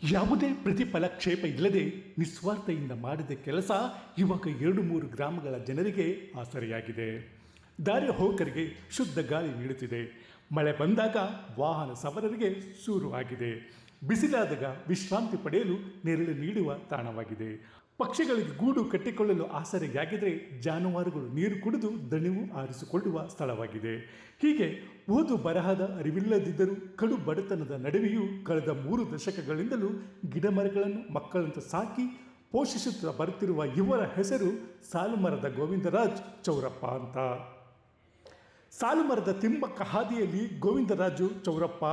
ಯಾವುದೇ ಪ್ರತಿಫಲಕ್ಷೇಪ ಇಲ್ಲದೆ ನಿಸ್ವಾರ್ಥೆಯಿಂದ ಮಾಡಿದ ಕೆಲಸ ಇವಾಗ 2-3 ಗ್ರಾಮಗಳ ಜನರಿಗೆ ಆಸರೆಯಾಗಿದೆ. ದಾರಿ ಹೋಕರಿಗೆ ಶುದ್ಧ ಗಾಳಿ ನೀಡುತ್ತಿದೆ. ಮಳೆ ಬಂದಾಗ ವಾಹನ ಸವಾರರಿಗೆ ಸೂರು ಆಗಿದೆ. ಬಿಸಿಲಾದಾಗ ವಿಶ್ರಾಂತಿ ಪಡೆಯಲು ನೆರಳು ನೀಡುವ ತಾಣವಾಗಿದೆ. ಪಕ್ಷಿಗಳಿಗೆ ಗೂಡು ಕಟ್ಟಿಕೊಳ್ಳಲು ಆಸರೆಯಾಗಿದ್ದರೆ ಜಾನುವಾರುಗಳು ನೀರು ಕುಡಿದು ದಣಿವು ಆರಿಸಿಕೊಳ್ಳುವ ಸ್ಥಳವಾಗಿದೆ. ಹೀಗೆ ಓದು ಬರಹದ ಅರಿವಿಲ್ಲದಿದ್ದರೂ ಕಡು ಬಡತನದ ನಡುವೆಯೂ ಕಳೆದ 3 ದಶಕಗಳಿಂದಲೂ ಗಿಡಮರಗಳನ್ನು ಮಕ್ಕಳಂತೆ ಸಾಕಿ ಪೋಷಿಸುತ್ತಾ ಬರುತ್ತಿರುವ ಇವರ ಹೆಸರು ಸಾಲುಮರದ ಗೋವಿಂದರಾಜ್ ಚೌರಪ್ಪ ಅಂತ. ಸಾಲುಮರದ ತಿಮ್ಮಕ್ಕ ಹಾದಿಯಲ್ಲಿ ಗೋವಿಂದರಾಜು ಚೌರಪ್ಪ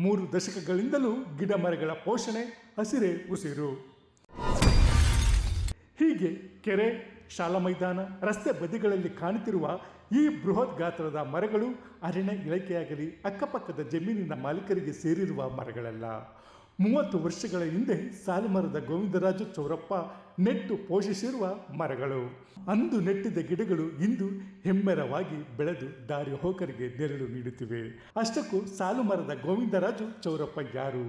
3 ದಶಕಗಳಿಂದಲೂ ಗಿಡಮರಗಳ ಪೋಷಣೆ, ಹಸಿರೇ ಉಸಿರು. ಹೀಗೆ ಕೆರೆ, ಶಾಲಾ ಮೈದಾನ, ರಸ್ತೆ ಬದಿಗಳಲ್ಲಿ ಕಾಣುತ್ತಿರುವ ಈ ಬೃಹತ್ ಗಾತ್ರದ ಮರಗಳು ಅರಣ್ಯ ಇಲಾಖೆಯಾಗಲಿ ಅಕ್ಕಪಕ್ಕದ ಜಮೀನಿನ ಮಾಲೀಕರಿಗೆ ಸೇರಿರುವ ಮರಗಳಲ್ಲ. 30 ವರ್ಷಗಳ ಹಿಂದೆ ಸಾಲುಮರದ ಗೋವಿಂದರಾಜು ಚೌರಪ್ಪ ನೆಟ್ಟು ಪೋಷಿಸಿರುವ ಮರಗಳು. ಅಂದು ನೆಟ್ಟಿದ್ದ ಗಿಡಗಳು ಇಂದು ಹೆಮ್ಮೆರವಾಗಿ ಬೆಳೆದು ದಾರಿ ಹೋಕರಿಗೆ ನೆರಳು ನೀಡುತ್ತಿವೆ. ಅಷ್ಟಕ್ಕೂ ಸಾಲುಮರದ ಗೋವಿಂದರಾಜು ಚೌರಪ್ಪ ಯಾರು?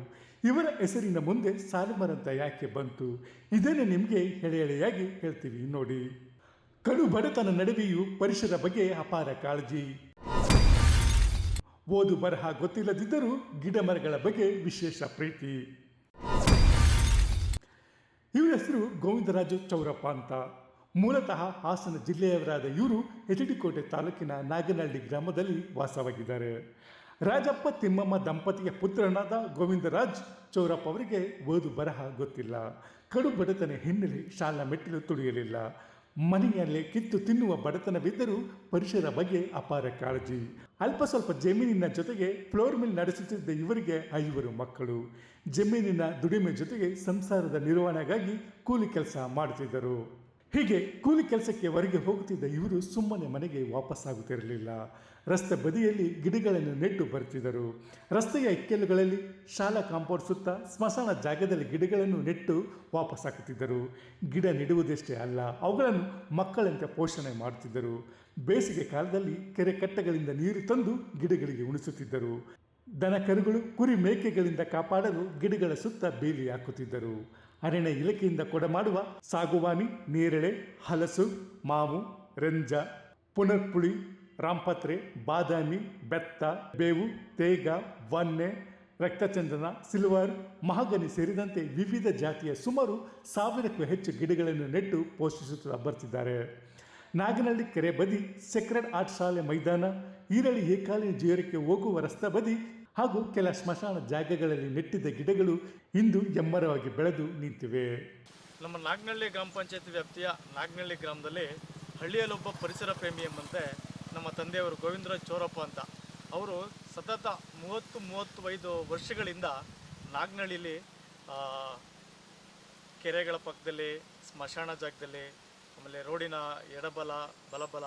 ಇವರ ಹೆಸರಿನ ಮುಂದೆ ಸಾಲುಮರ ಅಂತ ಯಾಕೆ ಬಂತು? ಇದನ್ನೇ ನಿಮಗೆ ಎಳೆಯಾಗಿ ಹೇಳ್ತೀವಿ ನೋಡಿ. ಕಡು ಬಡತನ ನಡುವೆಯೂ ಪರಿಸರ ಬಗ್ಗೆ ಅಪಾರ ಕಾಳಜಿ. ಓದು ಬರಹ ಗೊತ್ತಿಲ್ಲದಿದ್ದರೂ ಗಿಡ ಮರಗಳ ಬಗ್ಗೆ ವಿಶೇಷ ಪ್ರೀತಿ. ಇವರ ಹೆಸರು ಗೋವಿಂದರಾಜು ಚೌರಪ್ಪ ಅಂತ. ಮೂಲತಃ ಹಾಸನ ಜಿಲ್ಲೆಯವರಾದ ಇವರು ಹೆಚಡಿಕೋಟೆ ತಾಲೂಕಿನ ನಾಗನಹಳ್ಳಿ ಗ್ರಾಮದಲ್ಲಿ ವಾಸವಾಗಿದ್ದಾರೆ. ರಾಜಪ್ಪ ತಿಮ್ಮಮ್ಮ ದಂಪತಿಯ ಪುತ್ರನಾದ ಗೋವಿಂದರಾಜ್ ಚೌರಪ್ಪ ಅವರಿಗೆ ಓದು ಬರಹ ಗೊತ್ತಿಲ್ಲ. ಕಡು ಬಡತನ ಹಿನ್ನೆಲೆ ಶಾಲಾ ಮೆಟ್ಟಿಲು ತುಳಿಯಲಿಲ್ಲ. ಮನೆಯಲ್ಲೇ ಕಿತ್ತು ತಿನ್ನುವ ಬಡತನವಿದ್ದರೂ ಪರಿಸರ ಬಗ್ಗೆ ಅಪಾರ ಕಾಳಜಿ. ಅಲ್ಪ ಸ್ವಲ್ಪ ಜಮೀನಿನ ಜೊತೆಗೆ ಫ್ಲೋರ್ ಮಿಲ್ ನಡೆಸುತ್ತಿದ್ದ ಇವರಿಗೆ 5 ಮಕ್ಕಳು. ಜಮೀನಿನ ದುಡಿಮೆ ಜೊತೆಗೆ ಸಂಸಾರದ ನಿರ್ವಹಣೆಗಾಗಿ ಕೂಲಿ ಕೆಲಸ ಮಾಡುತ್ತಿದ್ದರು. ಹೀಗೆ ಕೂಲಿ ಕೆಲಸಕ್ಕೆ ಹೊರಗೆ ಹೋಗುತ್ತಿದ್ದ ಇವರು ಸುಮ್ಮನೆ ಮನೆಗೆ ವಾಪಸ್ಸಾಗುತ್ತಿರಲಿಲ್ಲ. ರಸ್ತೆ ಬದಿಯಲ್ಲಿ ಗಿಡಗಳನ್ನು ನೆಟ್ಟು ಬರುತ್ತಿದ್ದರು. ರಸ್ತೆಯ ಇಕ್ಕೆಲುಗಳಲ್ಲಿ, ಶಾಲಾ ಕಾಂಪೌಂಡ್ ಸುತ್ತ, ಸ್ಮಶಾನ ಜಾಗದಲ್ಲಿ ಗಿಡಗಳನ್ನು ನೆಟ್ಟು ವಾಪಸ್ಸಾಗುತ್ತಿದ್ದರು. ಗಿಡ ನೆಡುವುದಷ್ಟೇ ಅಲ್ಲ, ಅವುಗಳನ್ನು ಮಕ್ಕಳಂತೆ ಪೋಷಣೆ ಮಾಡುತ್ತಿದ್ದರು. ಬೇಸಿಗೆ ಕಾಲದಲ್ಲಿ ಕೆರೆ ಕಟ್ಟೆಗಳಿಂದ ನೀರು ತಂದು ಗಿಡಗಳಿಗೆ ಉಣಿಸುತ್ತಿದ್ದರು. ದನ ಕರುಗಳು, ಕುರಿ ಮೇಕೆಗಳಿಂದ ಕಾಪಾಡಲು ಗಿಡಗಳ ಸುತ್ತ ಬೇಲಿ ಹಾಕುತ್ತಿದ್ದರು. ಅರಣ್ಯ ಇಲಾಖೆಯಿಂದ ಕೊಡಮಾಡುವ ಸಾಗುವಾನಿ, ನೇರಳೆ, ಹಲಸು, ಮಾವು, ರಂಜ, ಪುನರ್ಪುಳಿ, ರಾಂಪತ್ರೆ, ಬಾದಾಮಿ, ಬೆತ್ತ, ಬೇವು, ತೇಗ, ವನ್ನೆ, ರಕ್ತಚಂದನ, ಸಿಲ್ವರ್, ಮಹಾಗನಿ ಸೇರಿದಂತೆ ವಿವಿಧ ಜಾತಿಯ ಸುಮಾರು 1000ಕ್ಕೂ ಹೆಚ್ಚು ಗಿಡಗಳನ್ನು ನೆಟ್ಟು ಪೋಷಿಸುತ್ತಾ ಬರ್ತಿದ್ದಾರೆ. ನಾಗನಹಳ್ಳಿ ಕೆರೆ ಬದಿ, ಸೆಕ್ರೆಡ್ ಆರ್ಟ್ ಶಾಲೆ ಮೈದಾನ, ಈರಳ್ಳಿ ಏಕಾಲಿನ ಜೀವರಕ್ಕೆ ಹೋಗುವ ರಸ್ತೆ ಬದಿ ಹಾಗೂ ಕೆಲ ಸ್ಮಶಾನ ಜಾಗಗಳಲ್ಲಿ ನೆಟ್ಟಿದ್ದ ಗಿಡಗಳು ಇಂದು ಎಮ್ಮರವಾಗಿ ಬೆಳೆದು ನಿಂತಿವೆ. ನಮ್ಮ ನಾಗನಹಳ್ಳಿ ಗ್ರಾಮ ಪಂಚಾಯತ್ ವ್ಯಾಪ್ತಿಯ ನಾಗನಹಳ್ಳಿ ಗ್ರಾಮದಲ್ಲಿ ಹಳ್ಳಿಯಲ್ಲೊಬ್ಬ ಪರಿಸರ ಪ್ರೇಮಿ ಎಂಬಂತೆ ನಮ್ಮ ತಂದೆಯವರು ಗೋವಿಂದರಾಜ್ ಚೌರಪ್ಪ ಅಂತ. ಅವರು ಸತತ 30-35 ವರ್ಷಗಳಿಂದ ನಾಗನಹಳ್ಳಿಲಿ ಕೆರೆಗಳ ಪಕ್ಕದಲ್ಲಿ, ಸ್ಮಶಾನ ಜಾಗದಲ್ಲಿ, ಆಮೇಲೆ ರೋಡಿನ ಎಡಬಲ ಬಲಬಲ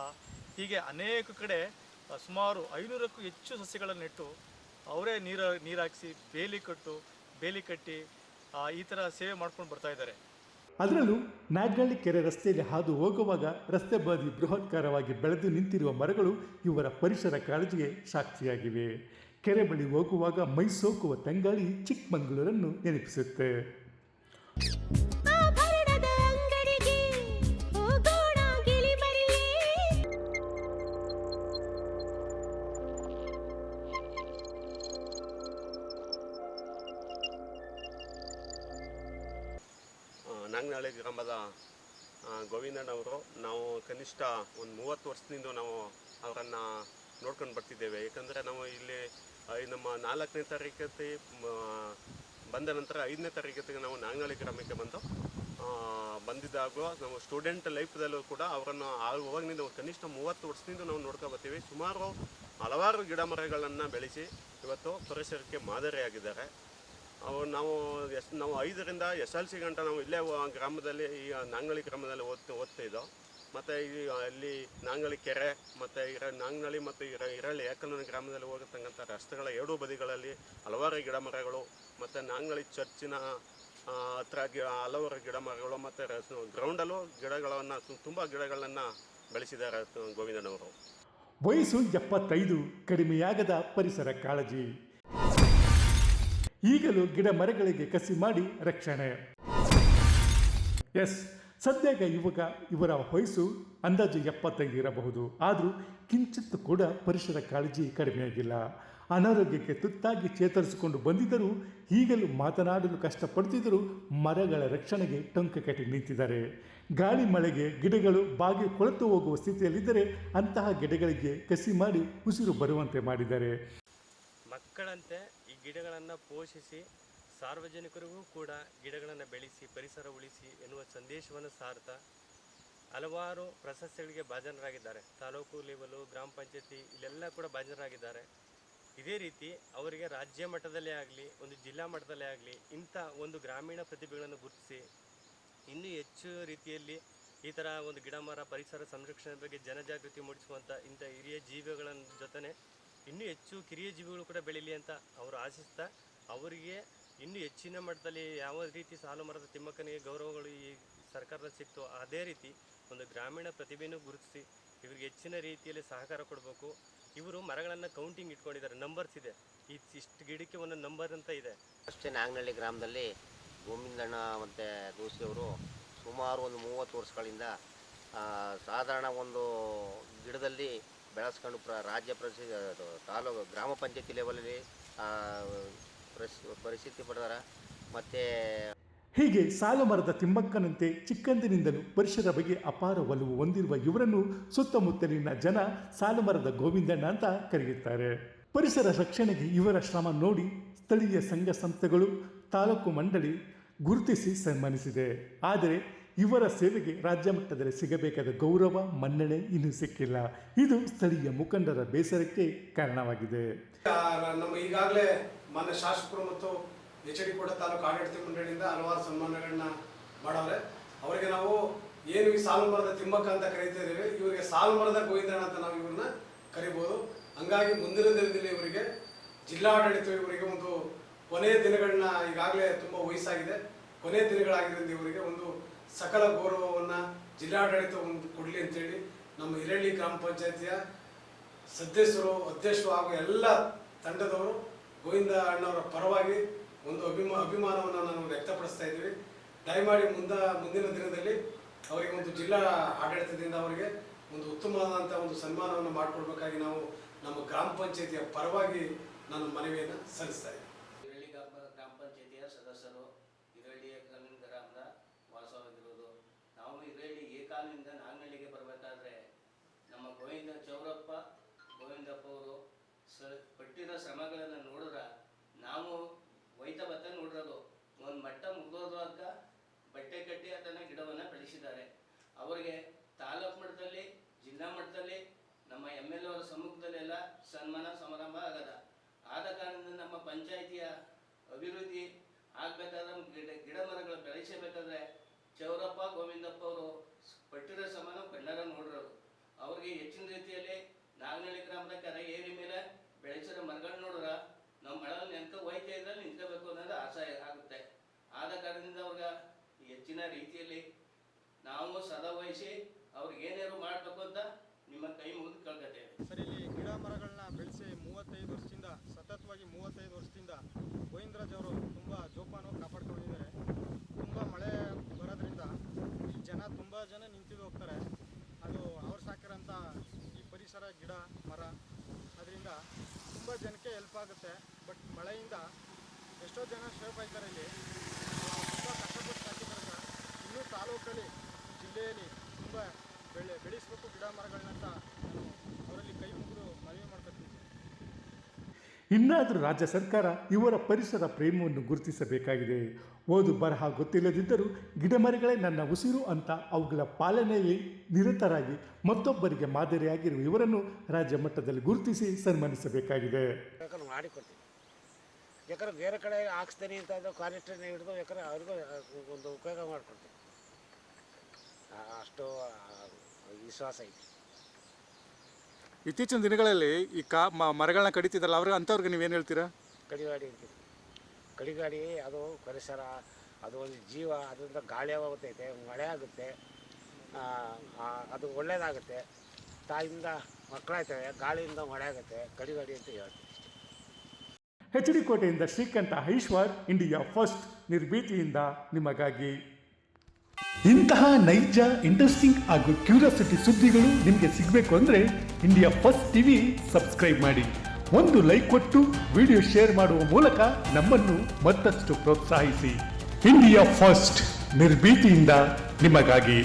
ಹೀಗೆ ಅನೇಕ ಕಡೆ ಸುಮಾರು 500ಕ್ಕೂ ಹೆಚ್ಚು ಸಸ್ಯಗಳನ್ನು ನೆಟ್ಟು ಅವರೇ ನೀರು ಹಾಕಿಸಿ ಬೇಲಿ ಕಟ್ಟಿ ಈ ಥರ ಸೇವೆ ಮಾಡ್ಕೊಂಡು ಬರ್ತಾ ಇದ್ದಾರೆ. ಅದರಲ್ಲೂ ನಾಗನಹಳ್ಳಿ ಕೆರೆ ರಸ್ತೆಯಲ್ಲಿ ಹಾದು ಹೋಗುವಾಗ ರಸ್ತೆ ಬದಿ ಬೃಹತ್ಕಾರವಾಗಿ ಬೆಳೆದು ನಿಂತಿರುವ ಮರಗಳು ಇವರ ಪರಿಸರ ಕಾಳಜಿಗೆ ಸಾಕ್ಷಿಯಾಗಿವೆ. ಕೆರೆ ಬಳಿ ಹೋಗುವಾಗ ಮೈಸೋಕುವ ತಂಗಾಳಿ ಚಿಕ್ಕಮಗಳೂರನ್ನು ನೆನಪಿಸುತ್ತೆ. ನಾಗನಹಳ್ಳಿ ಗ್ರಾಮದ ಗೋವಿಂದಣ್ಣವರು, ನಾವು ಕನಿಷ್ಠ ಒಂದು 30 ವರ್ಷದಿಂದ ನಾವು ಅವರನ್ನು ನೋಡ್ಕೊಂಡು ಬರ್ತಿದ್ದೇವೆ. ಏಕೆಂದರೆ ನಾವು ಇಲ್ಲಿ ನಮ್ಮ 4ನೇ ತರಗತಿ ಬಂದ ನಂತರ 5ನೇ ತರಗತಿಗೆ ನಾವು ನಾಗನಹಳ್ಳಿ ಗ್ರಾಮಕ್ಕೆ ಬಂದಿದ್ದಾಗ ನಾವು ಸ್ಟೂಡೆಂಟ್ ಲೈಫ್ದಲ್ಲೂ ಕೂಡ ಅವರನ್ನು ಅವಾಗಿನಿಂದ ಕನಿಷ್ಠ 30 ವರ್ಷದಿಂದ ನಾವು ನೋಡ್ಕೊ ಬರ್ತೀವಿ. ಸುಮಾರು ಹಲವಾರು ಗಿಡ ಮರಗಳನ್ನು ಬೆಳೆಸಿ ಇವತ್ತು ಪರಿಸರಕ್ಕೆ ಮಾದರಿಯಾಗಿದ್ದಾರೆ. ನಾವು 5ರಿಂದ SLC ಗಂಟ ನಾವು ಇಲ್ಲೇ ಗ್ರಾಮದಲ್ಲಿ, ಈ ನಾಗನಹಳ್ಳಿ ಗ್ರಾಮದಲ್ಲಿ ಓದ್ತಿದ್ದೋ. ಮತ್ತು ಅಲ್ಲಿ ನಾಗನಹಳ್ಳಿ ಕೆರೆ ಮತ್ತು ನಾಗನಹಳ್ಳಿ ಮತ್ತು ಈರಳ್ಳಿ ಏಕಲನ ಗ್ರಾಮದಲ್ಲಿ ಹೋಗತಕ್ಕಂಥ ರಸ್ತೆಗಳ 2 ಬದಿಗಳಲ್ಲಿ ಹಲವಾರು ಗಿಡ ಮರಗಳು, ಮತ್ತು ನಾಗನಹಳ್ಳಿ ಚರ್ಚಿನ ಹತ್ರ ಹಲವಾರು ಗಿಡ ಮರಗಳು, ಮತ್ತು ಗ್ರೌಂಡಲ್ಲೂ ಗಿಡಗಳನ್ನು ತುಂಬ ಗಿಡಗಳನ್ನು ಬೆಳೆಸಿದ್ದಾರೆ ಗೋವಿಂದಣ್ಣವರು. ವಯಸ್ಸು 75, ಕಡಿಮೆಯಾಗದ ಪರಿಸರ ಕಾಳಜಿ. ಈಗಲೂ ಗಿಡ ಮರಗಳಿಗೆ ಕಸಿ ಮಾಡಿ ರಕ್ಷಣೆ. ಸದ್ಯಗ ಇವರ ವಯಸ್ಸು ಅಂದಾಜು 75 ಇರಬಹುದು. ಆದರೂ ಕಿಂಚಿತ್ತು ಕೂಡ ಪರಿಸರ ಕಾಳಜಿ ಕಡಿಮೆಯಾಗಿಲ್ಲ. ಅನಾರೋಗ್ಯಕ್ಕೆ ತುತ್ತಾಗಿ ಚೇತರಿಸಿಕೊಂಡು ಬಂದಿದ್ದರೂ ಈಗಲೂ ಮಾತನಾಡಲು ಕಷ್ಟಪಡ್ತಿದ್ದರೂ ಮರಗಳ ರಕ್ಷಣೆಗೆ ಟೊಂಕ ಕಟ್ಟಿ ನಿಂತಿದ್ದಾರೆ. ಗಾಳಿ ಮಳೆಗೆ ಗಿಡಗಳು ಬಾಗಿ ಕೊಳೆತು ಹೋಗುವ ಸ್ಥಿತಿಯಲ್ಲಿದ್ದರೆ ಅಂತಹ ಗಿಡಗಳಿಗೆ ಕಸಿ ಮಾಡಿ ಉಸಿರು ಬರುವಂತೆ ಮಾಡಿದ್ದಾರೆ. ಮಕ್ಕಳಂತೆ ಈ ಗಿಡಗಳನ್ನು ಪೋಷಿಸಿ ಸಾರ್ವಜನಿಕರಿಗೂ ಕೂಡ ಗಿಡಗಳನ್ನು ಬೆಳೆಸಿ ಪರಿಸರ ಉಳಿಸಿ ಎನ್ನುವ ಸಂದೇಶವನ್ನು ಸಾರ್ತಾ ಹಲವಾರು ಪ್ರಶಸ್ತಿಗಳಿಗೆ ಭಾಜನರಾಗಿದ್ದಾರೆ. ತಾಲೂಕು ಲೆವೆಲು, ಗ್ರಾಮ ಪಂಚಾಯತಿ ಇಲ್ಲೆಲ್ಲ ಕೂಡ ಭಾಜನರಾಗಿದ್ದಾರೆ. ಇದೇ ರೀತಿ ಅವರಿಗೆ ರಾಜ್ಯ ಮಟ್ಟದಲ್ಲೇ ಆಗಲಿ, ಒಂದು ಜಿಲ್ಲಾ ಮಟ್ಟದಲ್ಲೇ ಆಗಲಿ ಇಂಥ ಒಂದು ಗ್ರಾಮೀಣ ಪ್ರತಿಭೆಗಳನ್ನು ಗುರುತಿಸಿ ಇನ್ನೂ ಹೆಚ್ಚು ರೀತಿಯಲ್ಲಿ ಈ ಥರ ಒಂದು ಗಿಡ ಮರ ಪರಿಸರ ಸಂರಕ್ಷಣೆ ಬಗ್ಗೆ ಜನಜಾಗೃತಿ ಮೂಡಿಸುವಂಥ ಇಂಥ ಹಿರಿಯ ಜೀವಿಗಳ ಜೊತೆ ಇನ್ನೂ ಹೆಚ್ಚು ಕಿರಿಯ ಜೀವಿಗಳು ಕೂಡ ಬೆಳೀಲಿ ಅಂತ ಅವರು ಆಶಿಸ್ತಾ, ಅವರಿಗೆ ಇನ್ನೂ ಹೆಚ್ಚಿನ ಮಟ್ಟದಲ್ಲಿ ಯಾವ ರೀತಿ ಸಾಲು ಮರದ ತಿಮ್ಮಕ್ಕನಿಗೆ ಗೌರವಗಳು ಈ ಸರ್ಕಾರದ ಸಿಕ್ತು ಅದೇ ರೀತಿ ಒಂದು ಗ್ರಾಮೀಣ ಪ್ರತಿಭೆಯನ್ನು ಗುರುತಿಸಿ ಇವರಿಗೆ ಹೆಚ್ಚಿನ ರೀತಿಯಲ್ಲಿ ಸಹಕಾರ ಕೊಡಬೇಕು. ಇವರು ಮರಗಳನ್ನು ಕೌಂಟಿಂಗ್ ಇಟ್ಕೊಂಡಿದ್ದಾರೆ, ನಂಬರ್ಸ್ ಇದೆ, ಇಷ್ಟು ಗಿಡಕ್ಕೆ ಒಂದೊಂದು ನಂಬರ್ ಅಂತ ಇದೆ. ಅಷ್ಟೇ ನಾಗನಹಳ್ಳಿ ಗ್ರಾಮದಲ್ಲಿ ಗೋವಿಂದಣ್ಣ ಮತ್ತು ದೋಸಿಯವರು ಸುಮಾರು ಒಂದು 30 ವರ್ಷಗಳಿಂದ ಸಾಧಾರಣ ಒಂದು ಗಿಡದಲ್ಲಿ ಬೆಳೆಸ್ಕೊಂಡು ರಾಜ್ಯ ತಾಲೂಕು ಗ್ರಾಮ ಪಂಚಾಯತಿ ಲೆವೆಲಲ್ಲಿ ಪರಿಸ್ಥಿತಿ ಪಡೆದಾರ. ಮತ್ತು ಹೀಗೆ ಸಾಲು ಮರದ ತಿಮ್ಮಕ್ಕನಂತೆ ಚಿಕ್ಕಂದಿನಿಂದಲೂ ಪರಿಸರ ಬಗ್ಗೆ ಅಪಾರ ಒಲವು ಹೊಂದಿರುವ ಇವರನ್ನು ಸುತ್ತಮುತ್ತಲಿನ ಜನ ಸಾಲು ಮರದ ಗೋವಿಂದಣ್ಣ ಅಂತ ಕರೆಯುತ್ತಾರೆ. ಪರಿಸರ ರಕ್ಷಣೆಗೆ ಇವರ ಶ್ರಮ ನೋಡಿ ಸ್ಥಳೀಯ ಸಂಘ ಸಂಸ್ಥೆಗಳು, ತಾಲೂಕು ಮಂಡಳಿ ಗುರುತಿಸಿ ಸನ್ಮಾನಿಸಿದೆ. ಆದರೆ ಇವರ ಸೇವೆಗೆ ರಾಜ್ಯ ಮಟ್ಟದಲ್ಲಿ ಸಿಗಬೇಕಾದ ಗೌರವ ಮನ್ನಣೆ ಇನ್ನೂ ಸಿಕ್ಕಿಲ್ಲ. ಇದು ಸ್ಥಳೀಯ ಮುಖಂಡರ ಬೇಸರಕ್ಕೆ ಕಾರಣವಾಗಿದೆ. ನಮ್ಮ ಈಗಾಗಲೇ ಮಾನ್ಯ ಶಾಸಕರು ಮತ್ತು HDK ತಾಲೂಕು ಆಡಳಿತ ಮಂಡಳಿಯಿಂದ ಹಲವಾರು ಸನ್ಮಾನಗಳನ್ನ ಮಾಡವ್ರೆ. ಅವರಿಗೆ ನಾವು ಏನು ಈ ಸಾಲು ಮರದ ತಿಮ್ಮಕ್ಕ ಅಂತ ಕರೀತಾ ಇದ್ದೀವಿ, ಇವರಿಗೆ ಸಾಲು ಮರದ ಗೋವಿಂದಣ್ಣ ಅಂತ ನಾವು ಇವ್ರನ್ನ ಕರಿಬೋದು. ಹಂಗಾಗಿ ಮುಂದಿನ ದಿನದಲ್ಲಿ ಇವರಿಗೆ ಜಿಲ್ಲಾಡಳಿತ ಇವರಿಗೆ ಒಂದು ಕೊನೆಯ ದಿನಗಳನ್ನ, ಈಗಾಗಲೇ ತುಂಬ ವಯಸ್ಸಾಗಿದೆ, ಕೊನೆಯ ದಿನಗಳಾಗಿದ್ದರಿಂದ ಇವರಿಗೆ ಒಂದು ಸಕಲ ಗೌರವವನ್ನು ಜಿಲ್ಲಾಡಳಿತ ಒಂದು ಕೊಡಲಿ ಅಂತೇಳಿ ನಮ್ಮ ಹಿರಳ್ಳಿ ಗ್ರಾಮ ಪಂಚಾಯತಿಯ ಸದಸ್ಯರು, ಅಧ್ಯಕ್ಷರು ಹಾಗೂ ಎಲ್ಲ ತಂಡದವರು ಗೋವಿಂದ ಅಣ್ಣವರ ಪರವಾಗಿ ಒಂದು ಅಭಿಮಾನವನ್ನು ನಾವು ವ್ಯಕ್ತಪಡಿಸ್ತಾ ಇದ್ದೀವಿ. ದಯಮಾಡಿ ಮುಂದಿನ ದಿನದಲ್ಲಿ ಅವರಿಗೆ ಒಂದು ಜಿಲ್ಲಾ ಆಡಳಿತದಿಂದ ಅವರಿಗೆ ಒಂದು ಉತ್ತಮವಾದಂಥ ಒಂದು ಸನ್ಮಾನವನ್ನು ಮಾಡಿಕೊಡ್ಬೇಕಾಗಿ ನಾವು ನಮ್ಮ ಗ್ರಾಮ ಪಂಚಾಯತಿಯ ಪರವಾಗಿ ನಾನು ಮನವಿಯನ್ನು ಸಲ್ಲಿಸ್ತಾ ಇದ್ದೀನಿ. ಹಿರಳ್ಳಿ ಗ್ರಾಮ ಪಂಚಾಯತಿಯ ಸದಸ್ಯರು ಹಿರಳ್ಳಿ ಗ್ರಾಮದ ವಾಸವಾಗಿರುವುದು. ನಾವು ಹಿರಳ್ಳಿ ಏಕಾಲಿನಿಂದ ನಾಗನಹಳ್ಳಿಗೆ ಬರಬೇಕಾದ್ರೆ ನಮ್ಮ ಗೋವಿಂದಪ್ಪ ಅವರು ಪಟ್ಟಿರೋ ಶ್ರಮಗಳನ್ನು ನೋಡಿದ್ರೆ ನಾವು ಒಯ್ತಾ ಬತ್ತ ನೋಡಿರೋದು ಒಂದು ಮಟ್ಟ ಮುಗಿದೋದಾಗ ಬಟ್ಟೆ ಕಟ್ಟಿ ಅದನ್ನು ಗಿಡವನ್ನು ಬೆಳೆಸಿದ್ದಾರೆ. ಅವರಿಗೆ ತಾಲೂಕು ಮಟ್ಟದಲ್ಲಿ, ಜಿಲ್ಲಾ ಮಟ್ಟದಲ್ಲಿ, ನಮ್ಮ MLA ಅವರ ಸಮ್ಮುಖದಲ್ಲೆಲ್ಲ ಸನ್ಮಾನ ಸಮಾರಂಭ ಆಗದ. ಆದ ಕಾರಣದಿಂದ ನಮ್ಮ ಪಂಚಾಯಿತಿಯ ಅಭಿವೃದ್ಧಿ ಆಗಬೇಕಾದ್ರೆ ಗಿಡ ಮರಗಳು ಬೆಳೆಸಬೇಕಾದ್ರೆ ಚೌರಪ್ಪ ಗೋವಿಂದಪ್ಪ ಅವರು ಪಟ್ಟಿರೋ ಸಮಾನ ಕಣ್ಣಾರ ನೋಡಿರೋದು. ಅವ್ರಿಗೆ ಹೆಚ್ಚಿನ ರೀತಿಯಲ್ಲಿ ನಾಗನಹಳ್ಳಿ ಗ್ರಾಮದ ಕೆರೆ ಏರಿ ಮೇಲೆ ಬೆಳೆಸಿರೋ ಮರಗಳು ನೋಡಿದ್ರೆ ನಾವು ಮಳೆಯಲ್ಲಿ ಹೋಯ್ತಾ ಇದ್ರೆ ನಿಂತ್ಕೋಬೇಕು ಅನ್ನೋದು ಆಸೆ ಆಗುತ್ತೆ. ಆದ ಕಾರಣದಿಂದ ಅವ್ರಿಗೆ ಹೆಚ್ಚಿನ ರೀತಿಯಲ್ಲಿ ನಾವು ಸದಾ ವಹಿಸಿ ಅವ್ರಿಗೆ ಏನೇನು ಮಾಡಬೇಕು ಅಂತ ನಿಮ್ಮ ಕೈ ಮುಗಿದು ಕೇಳ್ಕೊತೇವೆ. ಸರ್, ಇಲ್ಲಿ ಗಿಡ ಮರಗಳನ್ನ ಬೆಳೆಸಿ 35 ವರ್ಷದಿಂದ ಸತತವಾಗಿ 35 ವರ್ಷದಿಂದ ಗೋವಿಂದರಾಜ್ ಅವರು ತುಂಬ ಜೋಪಾನವಾಗಿ ಕಾಪಾಡ್ಕೊಂಡಿದ್ದಾರೆ. ತುಂಬ ಮಳೆ ಬರೋದ್ರಿಂದ ಈ ತುಂಬ ಜನ ನಿಂತಿದ್ದು ಹೋಗ್ತಾರೆ. ಅದು ಅವ್ರು ಸಾಕಿರೋಂಥ ಈ ಪರಿಸರ ಗಿಡ ಮರ ಅದರಿಂದ ತುಂಬ ಜನಕ್ಕೆ ಹೆಲ್ಪ್ ಆಗುತ್ತೆ. ಬಟ್ ಮಳೆಯಿಂದ ಎಷ್ಟೋ ಜನ ಸೇಫ್ ಆಗಿದ್ದಾರೆ. ಇಲ್ಲಿ ತುಂಬ ಕಷ್ಟಪಟ್ಟು ಸಾಕಿದ್ದಾರೆ. ಇನ್ನೂ ತಾಲೂಕಲ್ಲಿ, ಜಿಲ್ಲೆಯಲ್ಲಿ ತುಂಬ ಬೆಳೆಸಬೇಕು ಗಿಡ ಮರಗಳನ್ನಂತ ನಾನು ಅವರಲ್ಲಿ ಕೈ ಮುಗಿದು ಮನವಿ ಮಾಡ್ಕೊತೀನಿ. ಇನ್ನಾದರೂ ರಾಜ್ಯ ಸರ್ಕಾರ ಇವರ ಪರಿಸರ ಪ್ರೇಮವನ್ನು ಗುರುತಿಸಬೇಕಾಗಿದೆ. ಓದು ಬರಹ ಗೊತ್ತಿಲ್ಲದಿದ್ದರೂ ಗಿಡಮರಗಳೇ ನನ್ನ ಉಸಿರು ಅಂತ ಅವುಗಳ ಪಾಲನೆಯಲ್ಲಿ ನಿರತರಾಗಿ ಮತ್ತೊಬ್ಬರಿಗೆ ಮಾದರಿಯಾಗಿರುವ ಇವರನ್ನು ರಾಜ್ಯ ಮಟ್ಟದಲ್ಲಿ ಗುರುತಿಸಿ ಸನ್ಮಾನಿಸಬೇಕಾಗಿದೆ. ಮಾಡಿಕೊಡ್ತೀವಿ. ಯಾಕಂದ್ರೆ ಬೇರೆ ಕಡೆ ಹಾಕ್ಸ್ತೀನಿ ಅಂತ ಕಾನಿಸ್ಟರ್ನ ಹಿಡಿದು ಯಾಕಂದ್ರೆ ಅವ್ರಿಗೂ ಒಂದು ಉಪಯೋಗ ಮಾಡಿಕೊಡ್ತೀವಿ. ಅಷ್ಟು ವಿಶ್ವಾಸ ಇದೆ. ಇತ್ತೀಚಿನ ದಿನಗಳಲ್ಲಿ ಈ ಮರಗಳನ್ನ ಕಡಿತಿದ್ದಲ್ಲ ಅಂಥವ್ರಿಗೆ ನೀವೇನು ಹೇಳ್ತೀರಾ? ಕಡಿಗಾಡಿ ಅಂತೀವಿ. ಕಡಿಗಾಡಿ ಅದು ಪರಿಸರ, ಅದು ಒಂದು ಜೀವ. ಅದರಿಂದ ಗಾಳಿ ಹೋಗ್ತೈತೆ, ಮಳೆ ಆಗುತ್ತೆ, ಅದು ಒಳ್ಳೆಯದಾಗುತ್ತೆ. ತಾಯಿಯಿಂದ ಮಕ್ಕಳಾಯ್ತವೆ, ಗಾಳಿಯಿಂದ ಮಳೆ ಆಗುತ್ತೆ. ಕಡಿಗಾಡಿ ಅಂತ ಹೇಳ್ತೀವಿ. HD ಕೋಟೆಯಿಂದ ಶ್ರೀಕಂಠ ಐಶ್ವರ್, ಇಂಡಿಯಾ ಫಸ್ಟ್ ನಿರ್ಭೀತಿಯಿಂದ ನಿಮಗಾಗಿ. ಇಂತಹ ನೈಜ, ಇಂಟ್ರೆಸ್ಟಿಂಗ್ ಹಾಗೂ ಕ್ಯೂರಿಯಾಸಿಟಿ ಸುದ್ದಿಗಳು ನಿಮಗೆ ಸಿಗಬೇಕು ಅಂದರೆ ಇಂಡಿಯಾ ಫಸ್ಟ್ ಟಿವಿ ಸಬ್ಸ್ಕ್ರೈಬ್ ಮಾಡಿ. ಒಂದು ಲೈಕ್ ಕೊಟ್ಟು ವಿಡಿಯೋ ಶೇರ್ ಮಾಡುವ ಮೂಲಕ ನಮ್ಮನ್ನು ಮತ್ತಷ್ಟು ಪ್ರೋತ್ಸಾಹಿಸಿ. ಇಂಡಿಯಾ ಫಸ್ಟ್ ನಿರ್ಭೀತಿಯಿಂದ ನಿಮಗಾಗಿ.